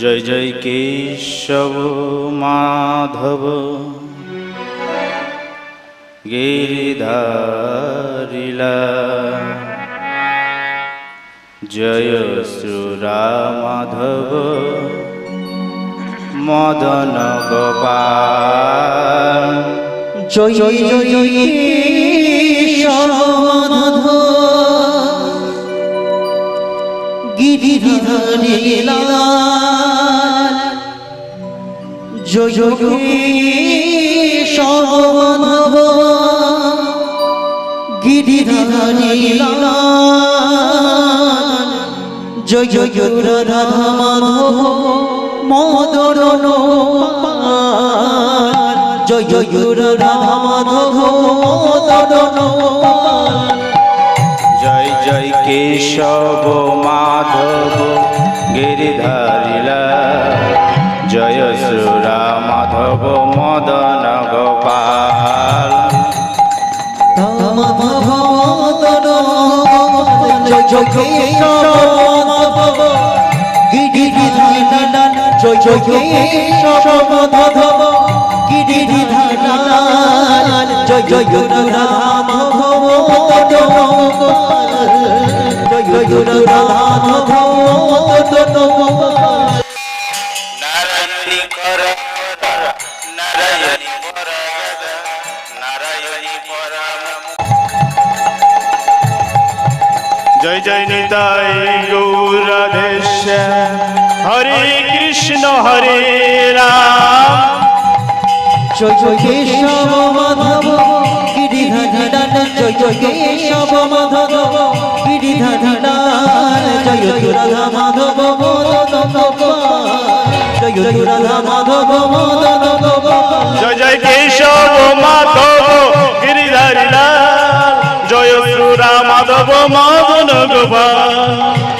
জয় জয় কেশব মাধব গিরিধারিলা জয় শ্রীরা মাধব মদন গোপাল জয় জয় কেশব মাধব গিরিধারিলা জয় জয় কেশব মাধব গিরিধারিলা জয় জয় রাধা মাধব মদন গোপাল জয় জয় রাধা মাধব মদন গোপাল জয় জয় কেশব মাধব গিরিধারিলা জয় শ্রীরা মাধব মদন গোপাল জয় জয় কেশব মাধব গিরিধারিলা জয় জয় কেশব মাধব গিরিধারিলা জয় জয় রাধা মাধব মদন গোপাল জয় জয় রাধা মাধব মদন গোপাল নারায়ণী কর নারায়ণী পরাগ নারায়ণী পরাম জয় জয় নিতাই গৌরাধেশ হরে কৃষ্ণ হরে রাম জয় জয় কেশব মাধব গিরিধারিলা জয় জয় কেশব মাধব গিরিধারিলা জয় জয় রাধা মাধব মদন গোপাল জয় জয় রাধা মাধব মদন গোপাল জয় জয় কেশব মাধব গিরিধারিলা জয় শ্রীরা মাধব মদন গোপাল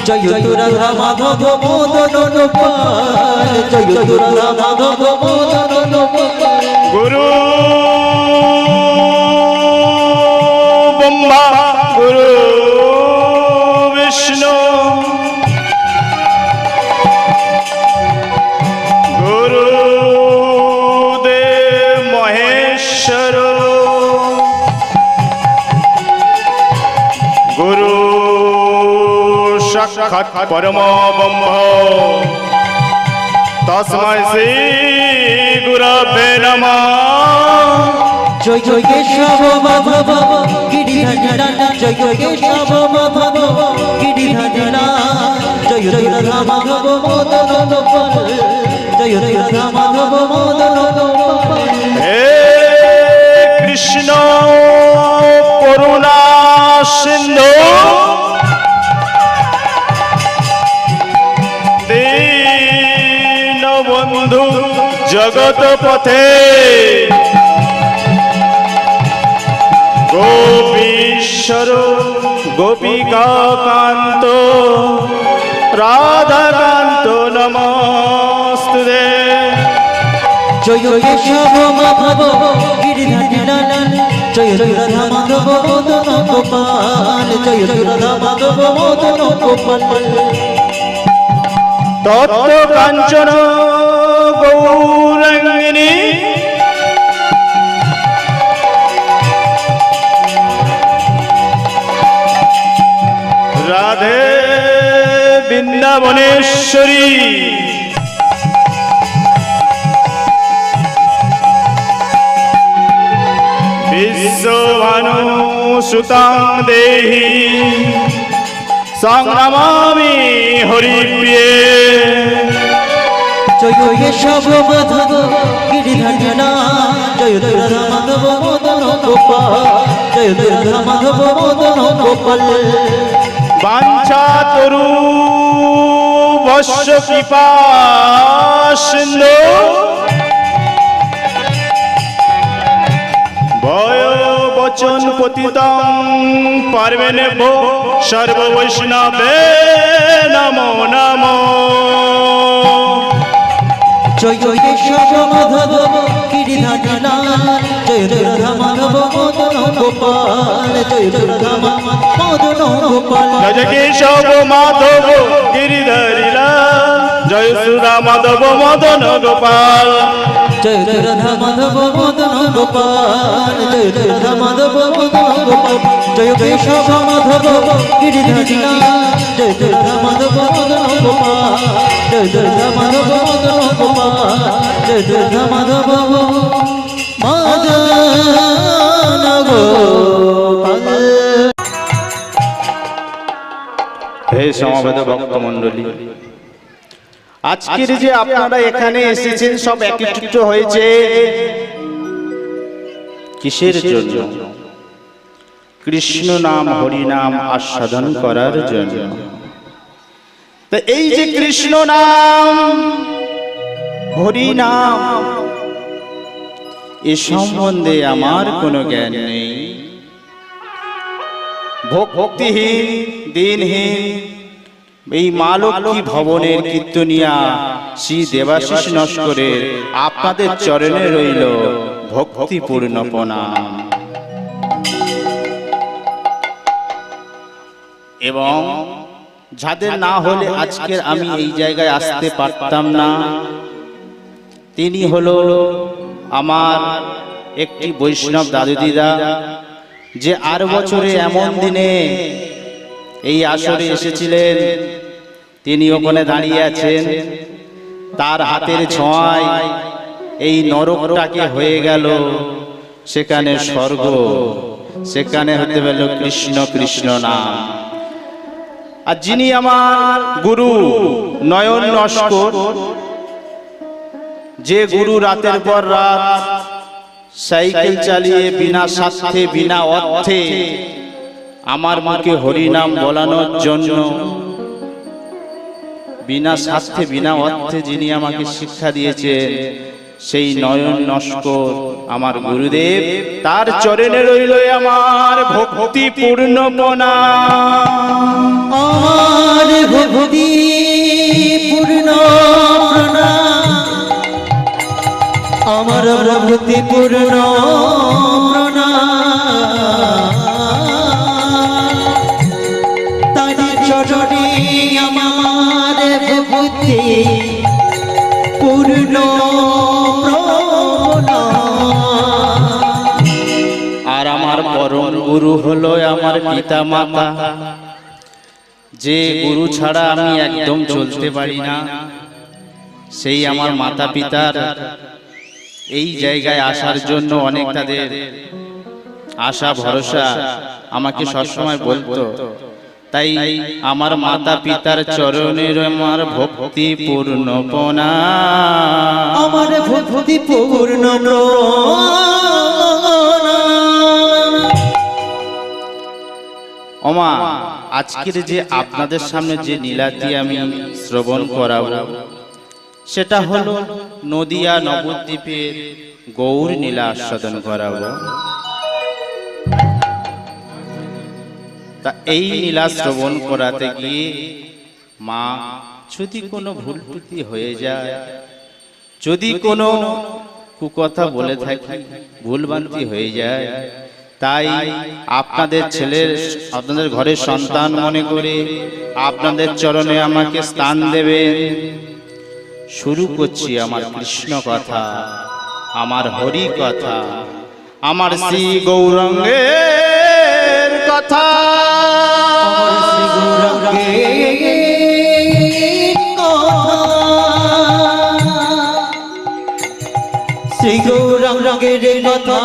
জয় জয় রাধা মাধব মদন গোপাল জয় জয় রাধা মাধব মদন গোপাল গুরু ব্রহ্মা গুরু বিষ্ণু গুরু দেব মহেশ্বর গুরু সাক্ষাৎ পরম ব্রহ্ম তস্मै শ্রী গুরবে নমঃ জয় জয় কেশব মাধব গিরিধারিলা জয় জয় কেশব মাধব গিরিধারিলা জয় জয় রাধা মাধব মদন গোপাল জয় জয় রাধা মাধব মদন গোপাল হে কৃষ্ণ করুণা সিন্ধু দীন বন্ধু জগত পথে গোপীশ্বর গোপিকা কান্ত রাধাকান্ত নমস্তুতে জয় জয় কেশব মাধব গিরিধারিলা জয় জয় রাধা মাধব মদন গোপাল জয় জয় রাধা মাধব মদন গোপাল তত্ত্ব কাঞ্চন গৌরাঙ্গিনী রাধে বৃন্দাবনেশ্বরী বিশ্বভানু সুতাং দেহি সংগ্রামামি হরিপ্রিয়ে জয় জয় কেশব মাধব গিরিধারিলা জয় জয় রাধা মাধব মদন গোপাল জয় জয় রাধা মাধব মদন গোপাল বাঞ্ছা তরু বর্ষ কৃপা সিন্ধু ভয় বচন পতিতং পার্বণে ভো সর্ব বৈষ্ণবে নমো নমো জয় জয় কেশব মাধব গিরিধারিলা জয় জয় রাধা মাধব মদন গোপাল জয় জয় রাধা মদন গোপাল জয় কেশব মাধব গিরিধারিলা জয় সুরা মাধব মদন গোপাল জয় জয় রাধা মাধব মদন গোপাল জয় জয় রাধা মাধব মদন গোপাল জয় কেশব মাধব গিরিধারী লাল জয় জয় রাধা মাধব মদন গোপাল জয় জয় রাধা মাধব মদন গোপাল জয় জয় রাধা মাধব মদন গোপাল। হে সমবেত ভক্ত মণ্ডলী, আজকের যে আপনারা এখানে এসেছেন সব একত্রিত হয়েছে কিসের জন্য? কৃষ্ণ নাম হরি নাম আস্বাদন করার জন্য। তো এই যে কৃষ্ণ নাম হরি নাম এ সম্বন্ধে আমার কোনো জ্ঞান নেই, ভক্তিহীন দিনহীন এই মা লক্ষ্মী ভবনের কীর্তনিয়া শ্রী দেবাশিস নস্করের আপনাদের চরণে রইল ভক্তিপূর্ণ প্রণাম। এবং যাদের না হলে আজকের আমি এই জায়গায় আসতে পারতাম না, তিনি হলো আমার একটি বৈষ্ণব দাদু দিদা, যে আর বছরে এমন দিনে এই আসরে এসেছিলেন, তিনি ওখানে দাঁড়িয়ে আছেন। তার হাতের ছোঁয়ায় এই নরকটাকে হয়ে গেল সেখানে স্বর্গ, সেখানে হতে গেল কৃষ্ণ কৃষ্ণ নাম। আর যিনি আমার গুরু নয়ন নস্কর, যে গুরু রাতের পর রাত সাইকেল চালিয়ে বিনা স্বার্থে বিনা অর্থে আমার মুখে হরি নাম বলানোর জন্য, বিনা স্বার্থে বিনা অর্থে যিনি আমাকে শিক্ষা দিয়েছেন, সেই নয়ন নস্কর আমার গুরুদেব, তার চরণে রইল আমার ভক্তিপূর্ণ প্রণাম। আমার ভক্তিপূর্ণ প্রণাম, আমার ভক্তিপূর্ণ প্রণাম। তার চরণে আমার ভক্তি পূর্ণ প্রণাম। আর আমার পরম গুরু হলো আমার পিতা মাতা, যে গুরু ছাড়া আমি একদম চলতে পারি না, সেই আমার মাতা পিতার এই জায়গায় আসার জন্য অনেক তাদের আশা ভরসা আমাকে সবসময় বলতো। তাই আমার মাতা পিতার চরণের আমার ভক্তিপূর্ণ প্রণাম। আমার ভক্তিপূর্ণ প্রণাম। ওমা, আজকের যে আপনাদের সামনে যে লীলাটি আমি শ্রবণ করাবো, সেটা হলো নদিয়া নবদ্বীপের গৌর লীলা আস্বাদন করাবো। তা এই লীলা শ্রবণ করাতে গিয়ে মা যদি কোনো ভুল ত্রুটি হয়ে যায়, যদি কোনো কুকথা বলে থাকি, ভুলভ্রান্তি হয়ে যায়, তাই আপনাদের ছেলের, আপনাদের ঘরের সন্তান মনে করে আপনাদের চরণে আমাকে স্থান দেবেন। শুরু করছি আমার কৃষ্ণ কথা, আমার হরি কথা, আমার শ্রী গৌরাঙ্গের কথা। শ্রী গৌরাঙ্গের কথা